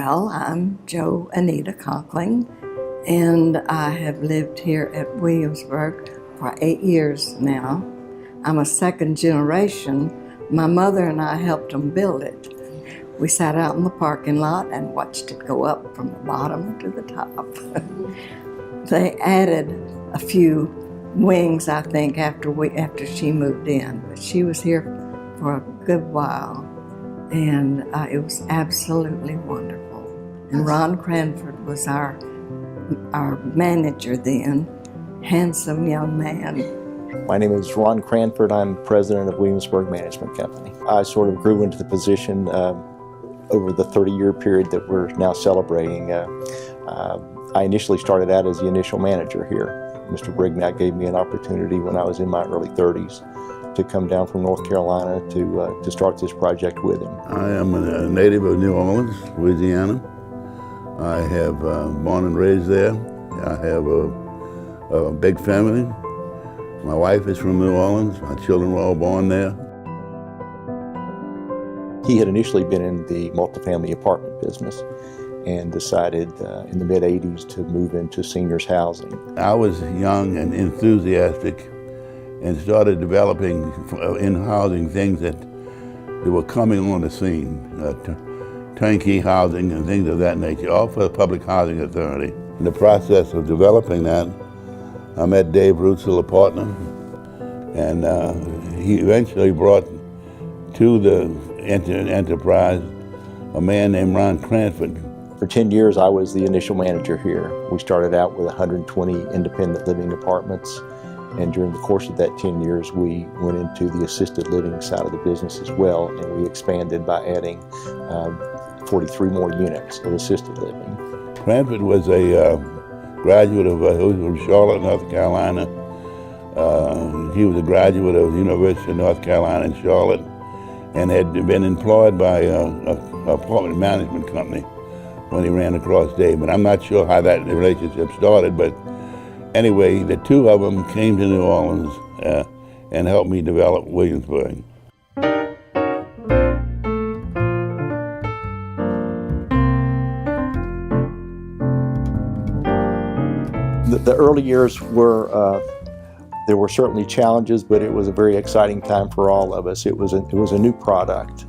Well, I'm Jo Anita Conkling, and I have lived here at Williamsburg for 8 years now. I'm a second generation. My mother and I helped them build it. We sat out in the parking lot and watched it go up from the bottom to the top. They added a few wings, I think, after she moved in, but she was here for a good while, and it was absolutely wonderful. And Ron Cranford was our manager then, handsome young man. My name is Ron Cranford. I'm president of Williamsburg Management Company. I sort of grew into the position over the 30-year period that we're now celebrating. I initially started out as the initial manager here. Mr. Brignac gave me an opportunity when I was in my early 30s to come down from North Carolina to start this project with him. I am a native of New Orleans, Louisiana. I have born and raised there. I have a big family. My wife is from New Orleans. My children were all born there. He had initially been in the multifamily apartment business and decided in the mid-'80s to move into seniors housing. I was young and enthusiastic and started developing in housing things that were coming on the scene, turnkey housing and things of that nature, all for the Public Housing Authority. In the process of developing that, I met Dave Rutzel, a partner, and he eventually brought to the enterprise a man named Ron Cranford. For 10 years, I was the initial manager here. We started out with 120 independent living apartments, and during the course of that 10 years, we went into the assisted living side of the business as well, and we expanded by adding 43 more units of assisted living. Cranford was a graduate of Charlotte, North Carolina. He was a graduate of the University of North Carolina in Charlotte and had been employed by an apartment management company when he ran across Dave. But I'm not sure how that relationship started, but anyway, the two of them came to New Orleans and helped me develop Williamsburg. The early years were, there were certainly challenges, but it was a very exciting time for all of us. It was a new product.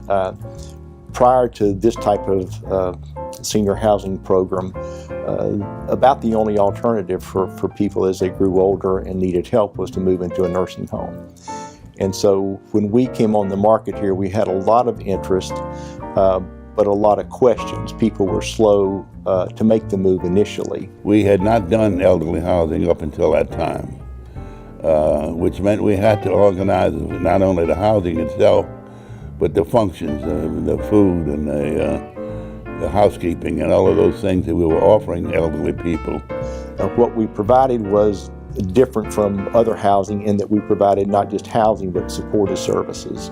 Prior to this type of senior housing program, about the only alternative for people as they grew older and needed help was to move into a nursing home. And so when we came on the market here, we had a lot of interest, but a lot of questions. People were slow to make the move initially. We had not done elderly housing up until that time, which meant we had to organize not only the housing itself, but the functions, the food and the housekeeping and all of those things that we were offering elderly people. What we provided was different from other housing in that we provided not just housing but supportive services.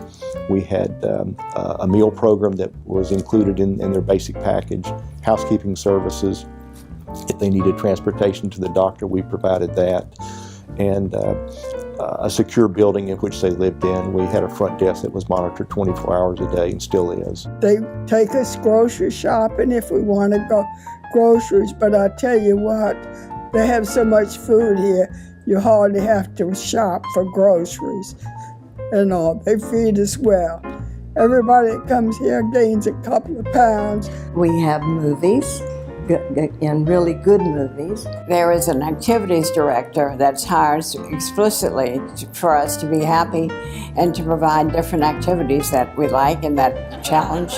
We had a meal program that was included in their basic package, housekeeping services. If they needed transportation to the doctor, we provided that. And a secure building in which they lived in. We had a front desk that was monitored 24 hours a day and still is. They take us grocery shopping if we want to go groceries, but I tell you what, they have so much food here, you hardly have to shop for groceries and all. They feed us well. Everybody that comes here gains a couple of pounds. We have movies, and really good movies. There is an activities director that's hired explicitly for us to be happy and to provide different activities that we like and that challenge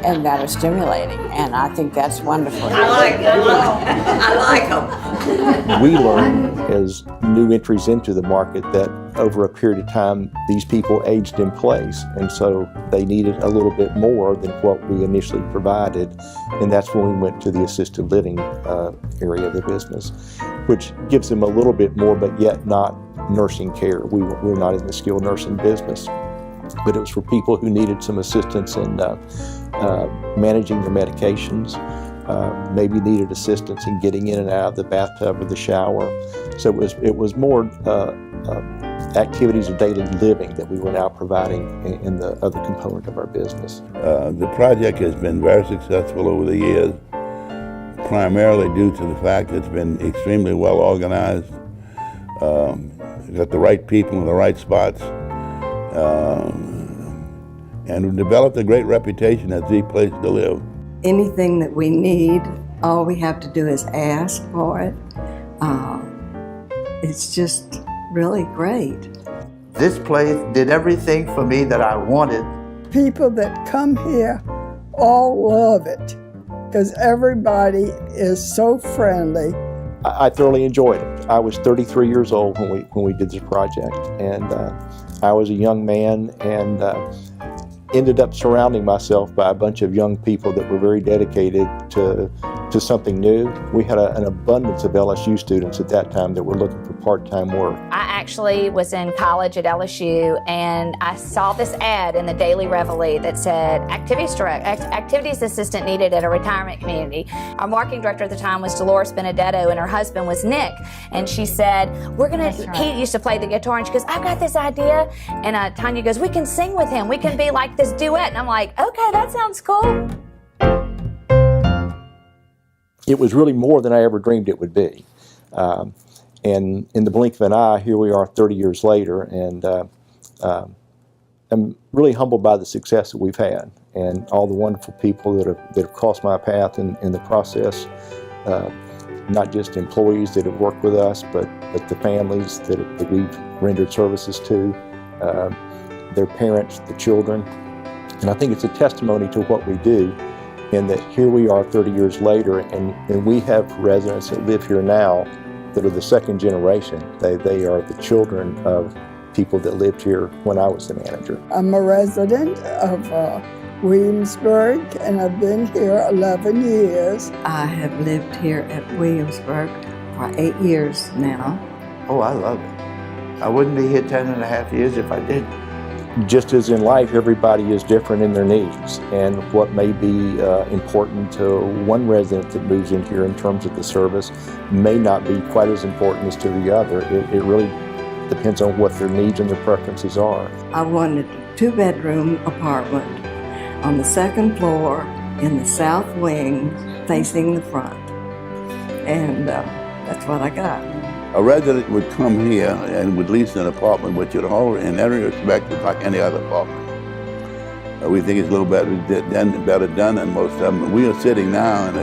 and that are stimulating. And I think that's wonderful. I like them. We learned as new entries into the market that over a period of time, these people aged in place. And so they needed a little bit more than what we initially provided. And that's when we went to the assisted living area of the business, which gives them a little bit more, but yet not nursing care. We're not in the skilled nursing business. But it was for people who needed some assistance in managing their medications, maybe needed assistance in getting in and out of the bathtub or the shower. So it was more activities of daily living that we were now providing in the other component of our business. The project has been very successful over the years, primarily due to the fact it's been extremely well organized. Got the right people in the right spots, and we've developed a great reputation as the place to live. Anything that we need, all we have to do is ask for it. It's just really great. This place did everything for me that I wanted. People that come here all love it because everybody is so friendly. I thoroughly enjoyed it. I was 33 years old when we did this project, and I was a young man, and ended up surrounding myself by a bunch of young people that were very dedicated to something new. We had an abundance of LSU students at that time that were looking for part-time work. I actually was in college at LSU, and I saw this ad in the Daily Reveille that said activities assistant needed at a retirement community. Our marketing director at the time was Dolores Benedetto, and her husband was Nick. And she said, he used to play the guitar, and she goes, I've got this idea. And Tanya goes, we can sing with him. We can be like this duet. And I'm like, okay, that sounds cool. It was really more than I ever dreamed it would be. And in the blink of an eye, here we are 30 years later, and I'm really humbled by the success that we've had and all the wonderful people that have crossed my path in the process. Not just employees that have worked with us, but the families that we've rendered services to, their parents, the children. And I think it's a testimony to what we do, in that here we are 30 years later, and we have residents that live here now that are the second generation. They are the children of people that lived here when I was the manager. I'm a resident of Williamsburg, and I've been here 11 years. I have lived here at Williamsburg for 8 years now. Oh, I love it. I wouldn't be here 10.5 years if I didn't. Just as in life, everybody is different in their needs, and what may be important to one resident that moves in here in terms of the service may not be quite as important as to the other. It really depends on what their needs and their preferences are. I wanted a 2-bedroom apartment on the 2nd floor in the south wing facing the front, and that's what I got. A resident would come here and would lease an apartment, which would all, in every respect, is like any other apartment. We think it's a little better done than most of them. We are sitting now in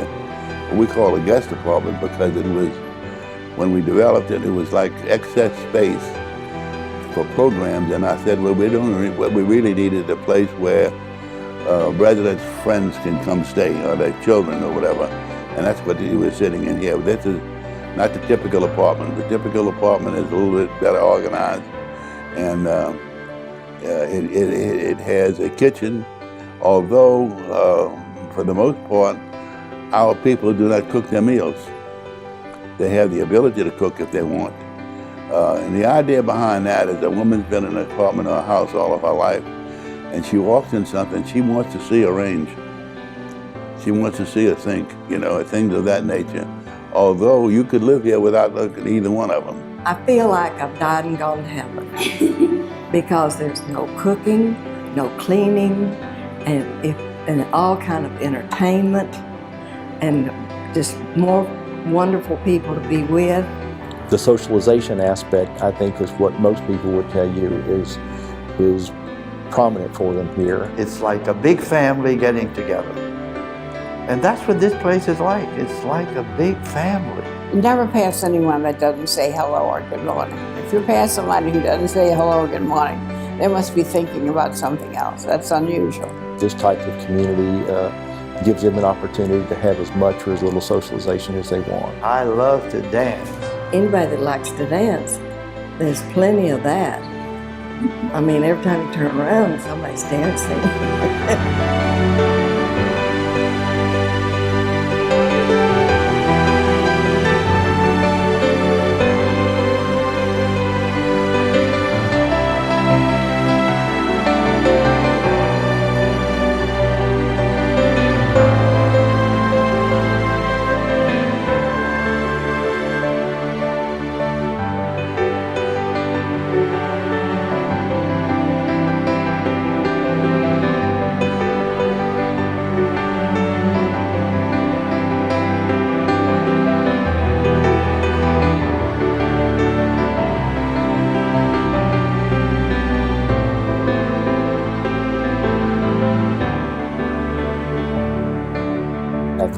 what we call a guest apartment, because it was, when we developed it, it was like excess space for programs. And I said, well, what we really need is a place where residents' friends can come stay, or their children or whatever. And that's what we were sitting in here. This is not the typical apartment. The typical apartment is a little bit better organized, and it has a kitchen, although for the most part, our people do not cook their meals. They have the ability to cook if they want. And the idea behind that is a woman's been in an apartment or a house all of her life, and she walks in something she wants to see arranged. She wants to see a sink, things of that nature. Although you could live here without looking at either one of them. I feel like I've died and gone to heaven because there's no cooking, no cleaning, and all kind of entertainment, and just more wonderful people to be with. The socialization aspect, I think, is what most people would tell you is prominent for them here. It's like a big family getting together. And that's what this place is like. It's like a big family. Never pass anyone that doesn't say hello or good morning. If you pass somebody who doesn't say hello or good morning, they must be thinking about something else. That's unusual. This type of community gives them an opportunity to have as much or as little socialization as they want. I love to dance. Anybody that likes to dance, there's plenty of that. I mean, every time you turn around, somebody's dancing.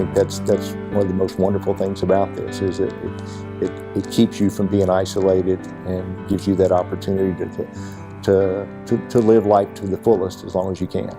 think that's one of the most wonderful things about this, is that it keeps you from being isolated and gives you that opportunity to live life to the fullest as long as you can.